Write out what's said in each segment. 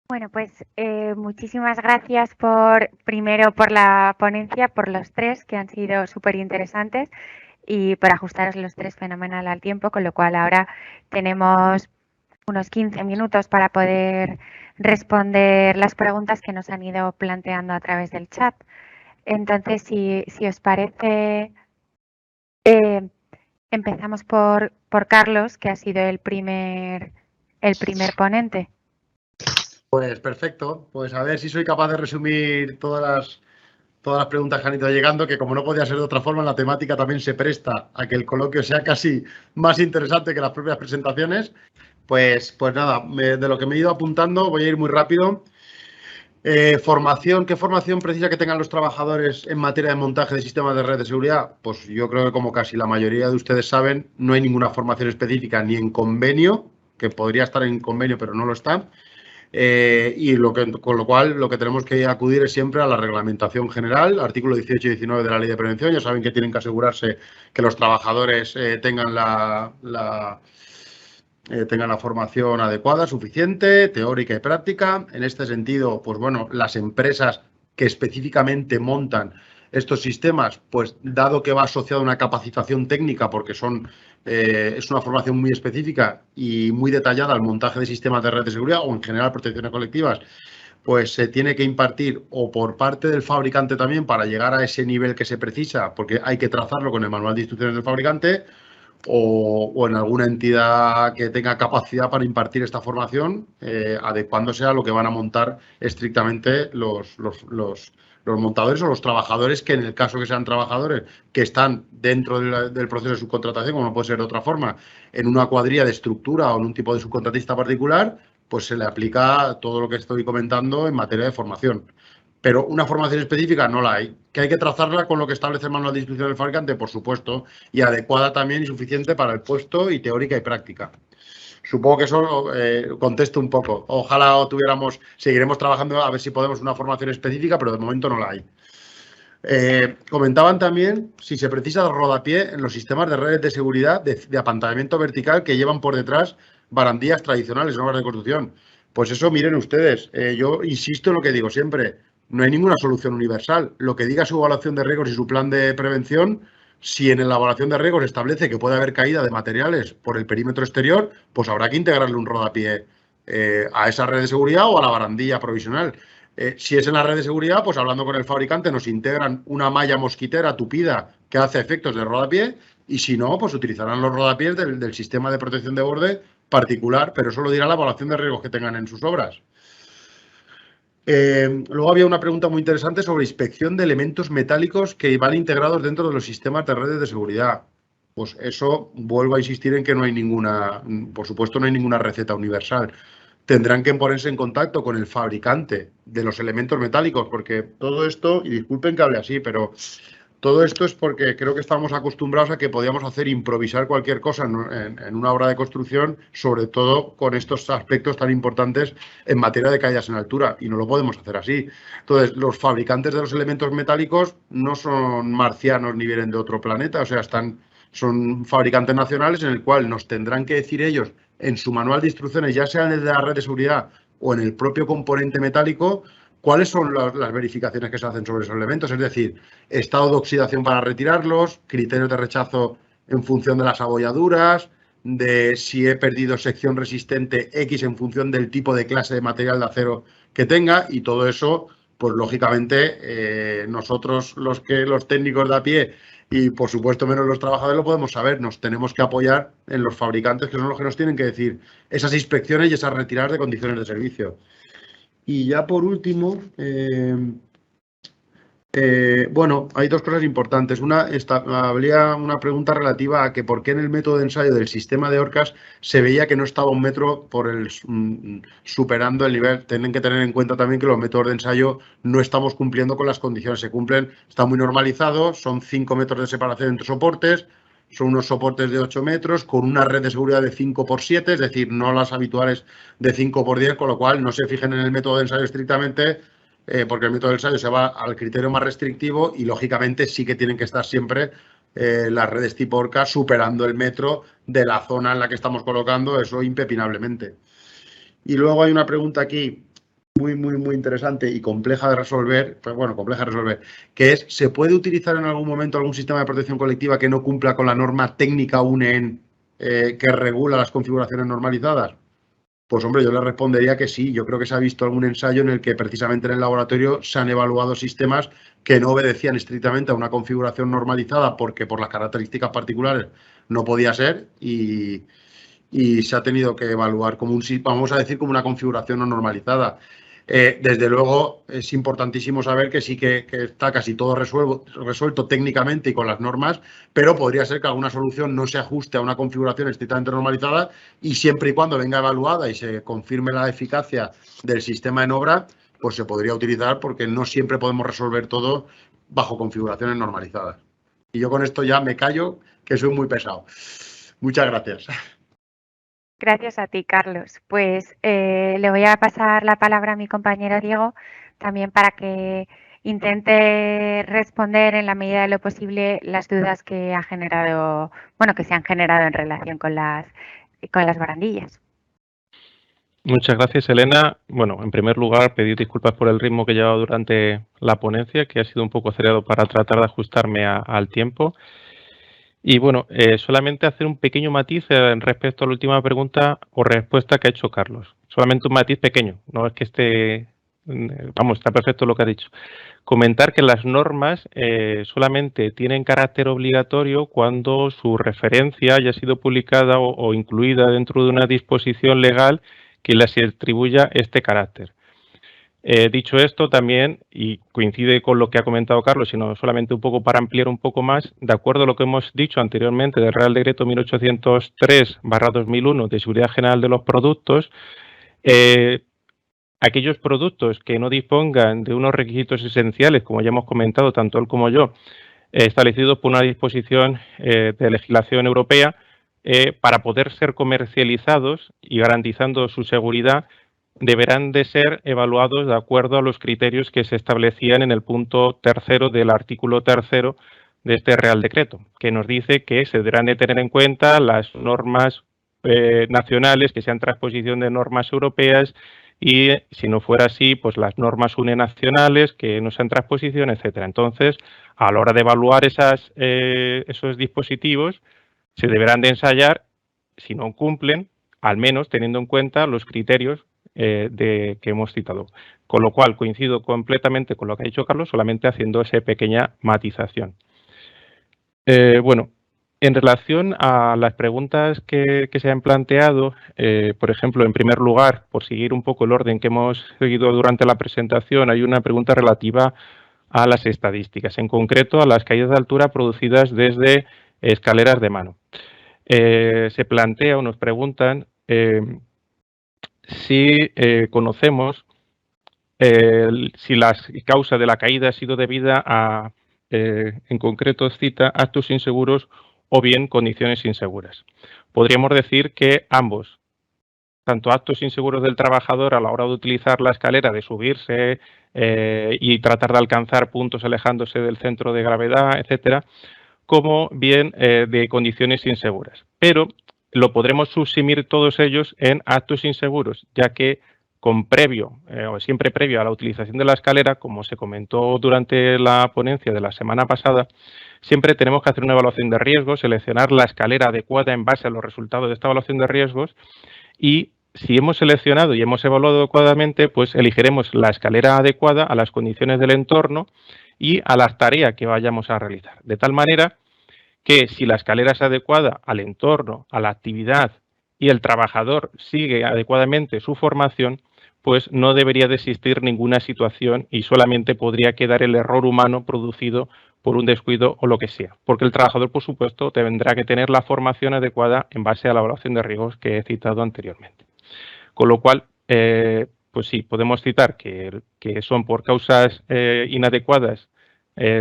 Bueno, pues muchísimas gracias primero por la ponencia, por los tres que han sido súper interesantes y por ajustaros los tres fenomenal al tiempo, con lo cual ahora tenemos unos 15 minutos para poder responder las preguntas que nos han ido planteando a través del chat. Entonces, si os parece, eh, empezamos por Carlos, que ha sido el primer ponente. Pues perfecto, pues a ver si soy capaz de resumir todas las preguntas que han ido llegando, que como no podía ser de otra forma, la temática también se presta a que el coloquio sea casi más interesante que las propias presentaciones. Pues nada, de lo que me he ido apuntando voy a ir muy rápido. Formación, ¿qué formación precisa que tengan los trabajadores en materia de montaje de sistemas de red de seguridad? Pues yo creo que como casi la mayoría de ustedes saben, no hay ninguna formación específica ni en convenio, que podría estar en convenio pero no lo está, con lo cual lo que tenemos que acudir es siempre a la reglamentación general, artículo 18 y 19 de la Ley de Prevención. Ya saben que tienen que asegurarse que los trabajadores tengan tengan la formación adecuada, suficiente, teórica y práctica. En este sentido, pues bueno, las empresas que específicamente montan estos sistemas, pues dado que va asociado a una capacitación técnica, porque es una formación muy específica y muy detallada al montaje de sistemas de red de seguridad o en general protecciones colectivas, pues se tiene que impartir o por parte del fabricante también para llegar a ese nivel que se precisa, porque hay que trazarlo con el manual de instrucciones del fabricante, o en alguna entidad que tenga capacidad para impartir esta formación, adecuándose a lo que van a montar estrictamente los montadores o los trabajadores, que en el caso que sean trabajadores que están dentro del proceso de subcontratación, como no puede ser de otra forma, en una cuadrilla de estructura o en un tipo de subcontratista particular, pues se le aplica todo lo que estoy comentando en materia de formación. Pero una formación específica no la hay. ¿Que hay que trazarla con lo que establece el manual de instrucción del fabricante? Por supuesto, y adecuada también y suficiente para el puesto, y teórica y práctica. Supongo que eso contesto un poco. Ojalá seguiremos trabajando a ver si podemos una formación específica, pero de momento no la hay. Comentaban también si se precisa rodapié en los sistemas de redes de seguridad de apantallamiento vertical que llevan por detrás barandillas tradicionales en obras de construcción. Pues eso, miren ustedes, yo insisto en lo que digo siempre, no hay ninguna solución universal. Lo que diga su evaluación de riesgos y su plan de prevención, si en la evaluación de riesgos establece que puede haber caída de materiales por el perímetro exterior, pues habrá que integrarle un rodapié a esa red de seguridad o a la barandilla provisional. Si es en la red de seguridad, pues hablando con el fabricante nos integran una malla mosquitera tupida que hace efectos de rodapié, y si no, pues utilizarán los rodapiés del sistema de protección de borde particular, pero eso lo dirá la evaluación de riesgos que tengan en sus obras. Luego había una pregunta muy interesante sobre inspección de elementos metálicos que van integrados dentro de los sistemas de redes de seguridad. Pues eso, vuelvo a insistir en que no hay por supuesto, no hay ninguna receta universal. Tendrán que ponerse en contacto con el fabricante de los elementos metálicos, porque todo esto, y disculpen que hable así, pero todo esto es porque creo que estamos acostumbrados a que podíamos improvisar cualquier cosa en una obra de construcción, sobre todo con estos aspectos tan importantes en materia de caídas en altura, y no lo podemos hacer así. Entonces, los fabricantes de los elementos metálicos no son marcianos ni vienen de otro planeta, o sea, son fabricantes nacionales en el cual nos tendrán que decir ellos en su manual de instrucciones, ya sea en el de la red de seguridad o en el propio componente metálico, cuáles son las verificaciones que se hacen sobre esos elementos, es decir, estado de oxidación para retirarlos, criterios de rechazo en función de las abolladuras, de si he perdido sección resistente X en función del tipo de clase de material de acero que tenga, y todo eso, pues lógicamente, nosotros los técnicos de a pie y por supuesto menos los trabajadores lo podemos saber, nos tenemos que apoyar en los fabricantes, que son los que nos tienen que decir esas inspecciones y esas retiradas de condiciones de servicio. Y ya por último, bueno, hay dos cosas importantes. Habría una pregunta relativa a que por qué en el método de ensayo del sistema de Orcas se veía que no estaba un metro superando el nivel. Tienen que tener en cuenta también que los métodos de ensayo no estamos cumpliendo con las condiciones. Se cumplen, está muy normalizado, son 5 metros de separación entre soportes, son unos soportes de 8 metros con una red de seguridad de 5x7, es decir, no las habituales de 5x10, con lo cual no se fijen en el método de ensayo estrictamente, porque el método del ensayo se va al criterio más restrictivo y, lógicamente, sí que tienen que estar siempre las redes tipo Orca superando el metro de la zona en la que estamos colocando, eso impepinablemente. Y luego hay una pregunta aquí muy interesante y compleja de resolver, pues bueno, compleja de resolver, que es, ¿se puede utilizar en algún momento algún sistema de protección colectiva que no cumpla con la norma técnica UNEN que regula las configuraciones normalizadas? Pues hombre, yo le respondería que sí. Yo creo que se ha visto algún ensayo en el que precisamente en el laboratorio se han evaluado sistemas que no obedecían estrictamente a una configuración normalizada porque por las características particulares no podía ser y se ha tenido que evaluar como vamos a decir, como una configuración no normalizada. Desde luego, es importantísimo saber que sí que está casi todo resuelto técnicamente y con las normas, pero podría ser que alguna solución no se ajuste a una configuración estrictamente normalizada y siempre y cuando venga evaluada y se confirme la eficacia del sistema en obra, pues se podría utilizar porque no siempre podemos resolver todo bajo configuraciones normalizadas. Y yo con esto ya me callo, que soy muy pesado. Muchas gracias. Gracias a ti, Carlos. Pues le voy a pasar la palabra a mi compañero Diego también para que intente responder en la medida de lo posible las dudas que ha generado, bueno, que se han generado en relación con las barandillas. Muchas gracias, Elena. Bueno, en primer lugar, pedir disculpas por el ritmo que he llevado durante la ponencia, que ha sido un poco acelerado para tratar de ajustarme al tiempo. Y bueno, solamente hacer un pequeño matiz respecto a la última pregunta o respuesta que ha hecho Carlos. Solamente un matiz pequeño, no es que esté, vamos, está perfecto lo que ha dicho. Comentar que las normas solamente tienen carácter obligatorio cuando su referencia haya sido publicada o incluida dentro de una disposición legal que les atribuya este carácter. Dicho esto, también, y coincide con lo que ha comentado Carlos, sino solamente un poco para ampliar un poco más, de acuerdo a lo que hemos dicho anteriormente del Real Decreto 1803/2001 de Seguridad General de los Productos, aquellos productos que no dispongan de unos requisitos esenciales, como ya hemos comentado tanto él como yo, establecidos por una disposición de legislación europea, para poder ser comercializados y garantizando su seguridad, deberán de ser evaluados de acuerdo a los criterios que se establecían en el punto 3º del artículo 3º de este Real Decreto, que nos dice que se deberán de tener en cuenta las normas nacionales, que sean transposición de normas europeas, y si no fuera así, pues las normas nacionales que no sean transposición, etcétera. Entonces, a la hora de evaluar esos dispositivos, se deberán de ensayar, si no cumplen, al menos teniendo en cuenta los criterios que hemos citado. Con lo cual, coincido completamente con lo que ha dicho Carlos, solamente haciendo esa pequeña matización. Bueno, en relación a las preguntas que se han planteado, por ejemplo, en primer lugar, por seguir un poco el orden que hemos seguido durante la presentación, hay una pregunta relativa a las estadísticas, en concreto a las caídas de altura producidas desde escaleras de mano. Se plantea o nos preguntan si conocemos si la causa de la caída ha sido debida a, en concreto cita, actos inseguros o bien condiciones inseguras. Podríamos decir que ambos, tanto actos inseguros del trabajador a la hora de utilizar la escalera, de subirse y tratar de alcanzar puntos alejándose del centro de gravedad, etcétera, como bien de condiciones inseguras. Pero lo podremos subsumir todos ellos en actos inseguros, ya que o siempre previo a la utilización de la escalera, como se comentó durante la ponencia de la semana pasada, siempre tenemos que hacer una evaluación de riesgos, seleccionar la escalera adecuada en base a los resultados de esta evaluación de riesgos y si hemos seleccionado y hemos evaluado adecuadamente, pues elegiremos la escalera adecuada a las condiciones del entorno y a las tareas que vayamos a realizar. De tal manera que si la escalera es adecuada al entorno, a la actividad y el trabajador sigue adecuadamente su formación, pues no debería de existir ninguna situación y solamente podría quedar el error humano producido por un descuido o lo que sea. Porque el trabajador, por supuesto, tendrá que tener la formación adecuada en base a la evaluación de riesgos que he citado anteriormente. Con lo cual, pues sí, podemos citar que son por causas inadecuadas,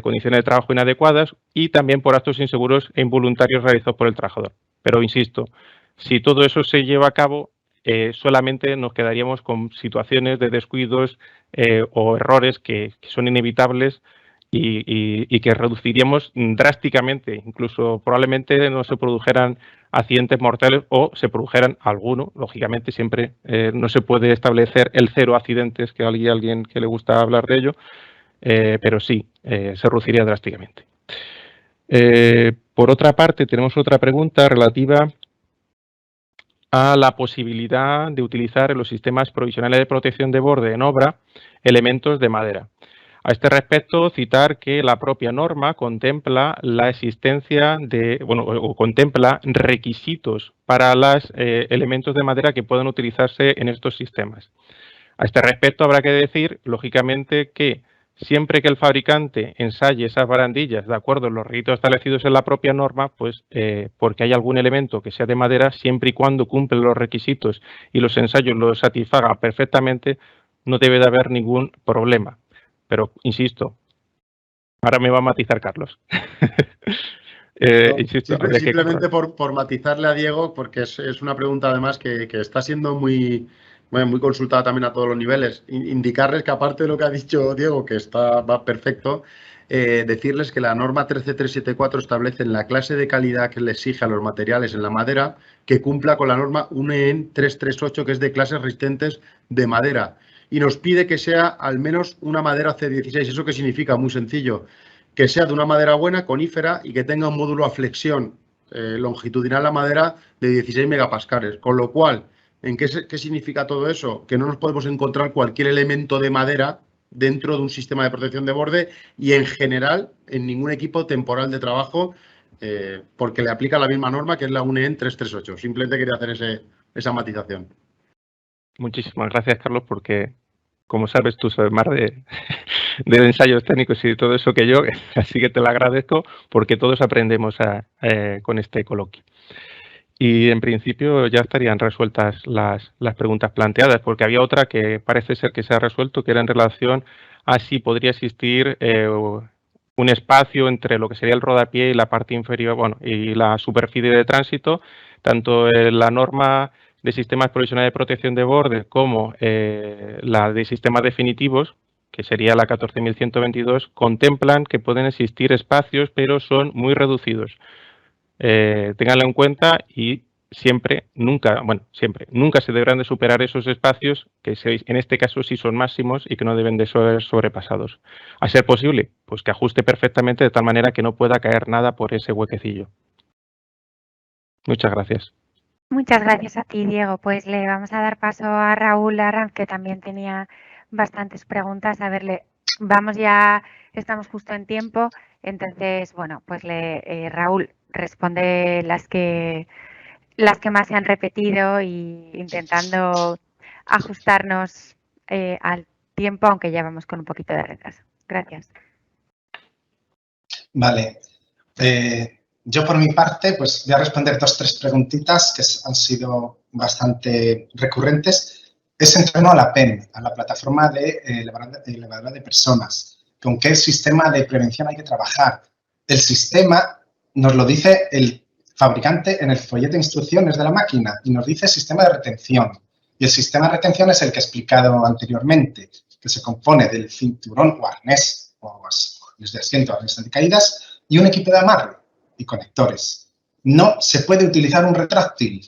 condiciones de trabajo inadecuadas y también por actos inseguros e involuntarios realizados por el trabajador. Pero insisto, si todo eso se lleva a cabo, solamente nos quedaríamos con situaciones de descuidos o errores que son inevitables y que reduciríamos drásticamente, incluso probablemente no se produjeran accidentes mortales o se produjeran alguno. Lógicamente siempre no se puede establecer el cero accidentes, que hay alguien que le gusta hablar de ello, pero sí, se reduciría drásticamente. Por otra parte, tenemos otra pregunta relativa a la posibilidad de utilizar en los sistemas provisionales de protección de borde en obra elementos de madera. A este respecto, citar que la propia norma contempla la existencia de, o contempla requisitos para los elementos de madera que puedan utilizarse en estos sistemas. A este respecto, habrá que decir, lógicamente, que siempre que el fabricante ensaye esas barandillas de acuerdo a los requisitos establecidos en la propia norma, pues porque hay algún elemento que sea de madera, siempre y cuando cumple los requisitos y los ensayos los satisfaga perfectamente, no debe de haber ningún problema. Pero, insisto, ahora me va a matizar Carlos. Insisto, simplemente por matizarle a Diego, porque es una pregunta además que está siendo muy consultada también a todos los niveles. Indicarles que aparte de lo que ha dicho Diego, que va perfecto, decirles que la norma 13374 establece en la clase de calidad que le exige a los materiales en la madera que cumpla con la norma UNEN 338, que es de clases resistentes de madera. Y nos pide que sea al menos una madera C16. ¿Eso qué significa? Muy sencillo. Que sea de una madera buena, conífera, y que tenga un módulo a flexión longitudinal la madera de 16 megapascales. Con lo cual, ¿qué significa todo eso? Que no nos podemos encontrar cualquier elemento de madera dentro de un sistema de protección de borde y, en general, en ningún equipo temporal de trabajo, porque le aplica la misma norma, que es la UNEN 338. Simplemente quería hacer esa matización. Muchísimas gracias, Carlos, porque, como sabes, tú sabes más de ensayos técnicos y de todo eso que yo, así que te lo agradezco, porque todos aprendemos con este coloquio. Y en principio ya estarían resueltas las preguntas planteadas, porque había otra que parece ser que se ha resuelto, que era en relación a si podría existir un espacio entre lo que sería el rodapié y la parte inferior, y la superficie de tránsito, tanto en la norma de sistemas provisionales de protección de borde como la de sistemas definitivos, que sería la 14.122, contemplan que pueden existir espacios, pero son muy reducidos. Ténganlo en cuenta y nunca se deberán de superar esos espacios que en este caso sí son máximos y que no deben de ser sobrepasados. A ser posible, pues que ajuste perfectamente de tal manera que no pueda caer nada por ese huequecillo. Muchas gracias. Muchas gracias a ti, Diego. Pues le vamos a dar paso a Raúl Arranz, que también tenía bastantes preguntas. A verle, estamos justo en tiempo. Entonces, bueno, pues Raúl responde las que más se han repetido y intentando ajustarnos al tiempo, aunque ya vamos con un poquito de retraso. Gracias. Vale. Yo, por mi parte, pues voy a responder 2 o 3 preguntitas que han sido bastante recurrentes. Es en torno a la PEM, a la plataforma de elevadora de personas. ¿Con qué sistema de prevención hay que trabajar? El sistema nos lo dice el fabricante en el folleto de instrucciones de la máquina y nos dice sistema de retención. Y el sistema de retención es el que he explicado anteriormente, que se compone del cinturón o arnés, o arnés de asiento, arnés anticaídas, y un equipo de amarre y conectores. No se puede utilizar un retráctil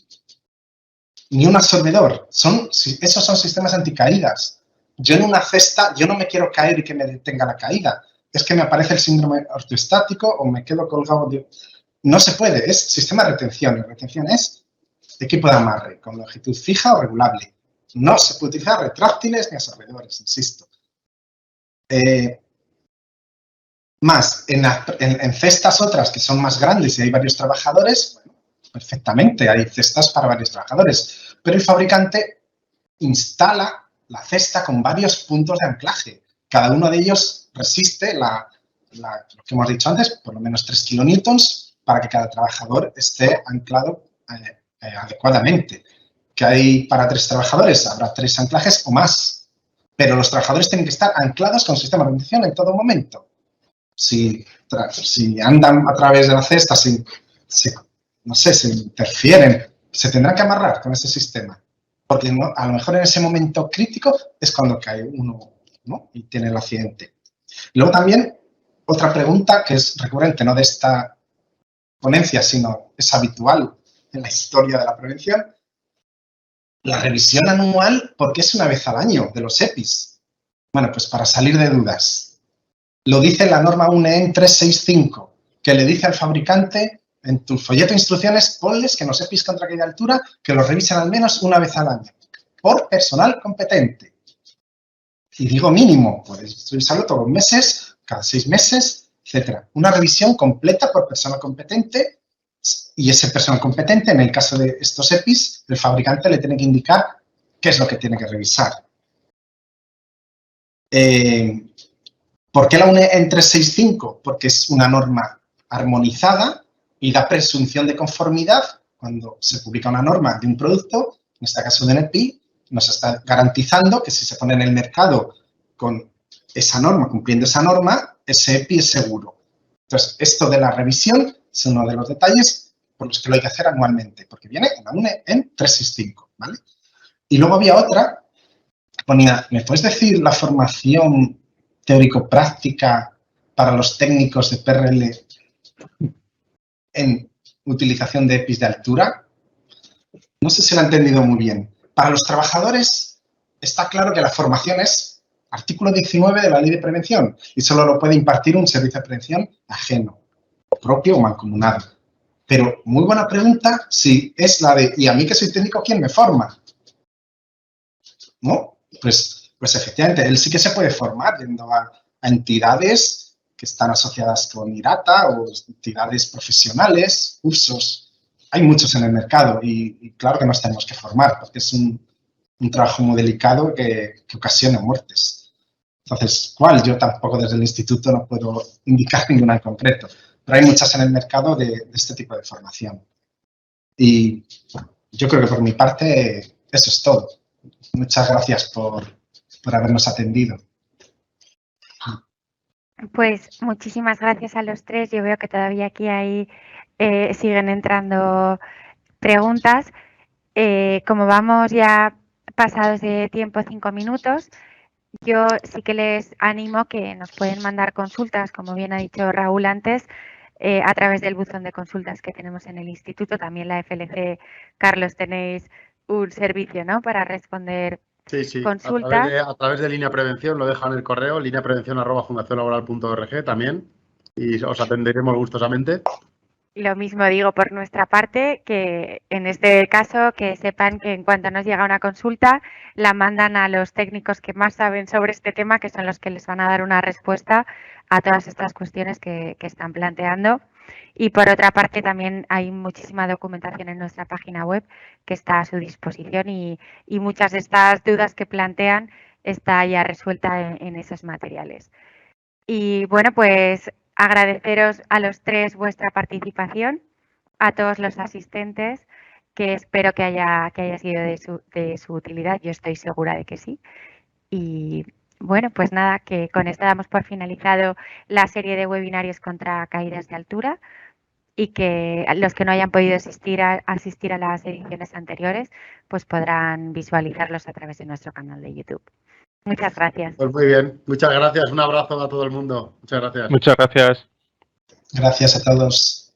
ni un absorbedor. Esos son sistemas anticaídas. Yo en una cesta, yo no me quiero caer y que me detenga la caída. Es que me aparece el síndrome ortoestático o me quedo colgado. No se puede, es sistema de retención. La retención es equipo de amarre con longitud fija o regulable. No se puede utilizar retráctiles ni absorbedores, insisto. Más, en cestas otras que son más grandes y hay varios trabajadores, bueno, perfectamente, hay cestas para varios trabajadores, pero el fabricante instala la cesta con varios puntos de anclaje. Cada uno de ellos resiste lo que hemos dicho antes, por lo menos 3 kilonewtons, para que cada trabajador esté anclado adecuadamente. Que hay para 3 trabajadores, habrá 3 anclajes o más, pero los trabajadores tienen que estar anclados con sistema de retención en todo momento. Si andan a través de la cesta, no sé, se interfieren, se tendrán que amarrar con ese sistema. Porque a lo mejor en ese momento crítico es cuando cae uno, ¿no? Y tiene el accidente. Luego también otra pregunta que es recurrente, no de esta ponencia, sino es habitual en la historia de la prevención. La revisión anual, ¿por qué es una vez al año de los EPIs? Bueno, pues para salir de dudas. Lo dice la norma UNEN 365, que le dice al fabricante, en tu folleto de instrucciones, ponles que en los EPIs contra caída de altura, que los revisen al menos una vez al año, por personal competente. Y digo mínimo, puedes revisarlo todos los meses, cada 6 meses, etcétera. Una revisión completa por personal competente, y ese personal competente, en el caso de estos EPIs, el fabricante le tiene que indicar qué es lo que tiene que revisar. ¿Por qué la UNEN 365? Porque es una norma armonizada y da presunción de conformidad cuando se publica una norma de un producto, en este caso de un EPI, nos está garantizando que si se pone en el mercado con esa norma, cumpliendo esa norma, ese EPI es seguro. Entonces, esto de la revisión es uno de los detalles por los que lo hay que hacer anualmente, porque viene en la UNEN 365, ¿vale? Y luego había otra, ponía, ¿me puedes decir la formación teórico-práctica para los técnicos de PRL en utilización de EPIs de altura? No sé si lo he entendido muy bien. Para los trabajadores está claro que la formación es artículo 19 de la Ley de Prevención y solo lo puede impartir un servicio de prevención ajeno, propio o mancomunado. Pero muy buena pregunta si es la de, ¿y a mí que soy técnico, quién me forma? ¿No? Pues efectivamente, él sí que se puede formar yendo a entidades que están asociadas con IRATA o entidades profesionales, cursos. Hay muchos en el mercado y claro que nos tenemos que formar porque es un trabajo muy delicado que ocasiona muertes. Entonces, ¿cuál? Yo tampoco desde el instituto no puedo indicar ninguna en concreto, pero hay muchas en el mercado de este tipo de formación. Y yo creo que por mi parte eso es todo. Muchas gracias por habernos atendido. Pues muchísimas gracias a los tres. Yo veo que todavía aquí siguen entrando preguntas. Como vamos ya pasados de tiempo 5 minutos, yo sí que les animo que nos pueden mandar consultas, como bien ha dicho Raúl antes, a través del buzón de consultas que tenemos en el instituto. También la FLC, Carlos, tenéis un servicio, ¿no?, para responder sí. consultas. A través de Línea Prevención, lo dejan en el correo, lineaprevención@fundacionlaboral.org también, y os atenderemos gustosamente. Lo mismo digo por nuestra parte, que en este caso que sepan que en cuanto nos llega una consulta, la mandan a los técnicos que más saben sobre este tema, que son los que les van a dar una respuesta a todas estas cuestiones que están planteando. Y por otra parte, también hay muchísima documentación en nuestra página web que está a su disposición y muchas de estas dudas que plantean está ya resuelta en esos materiales. Y bueno, pues agradeceros a los tres vuestra participación, a todos los asistentes, que espero que haya sido de su utilidad. Yo estoy segura de que sí. Y bueno, pues nada, que con esto damos por finalizado la serie de webinarios contra caídas de altura y que los que no hayan podido asistir a las ediciones anteriores, pues podrán visualizarlos a través de nuestro canal de YouTube. Muchas gracias. Pues muy bien, muchas gracias. Un abrazo a todo el mundo. Muchas gracias. Muchas gracias. Gracias a todos.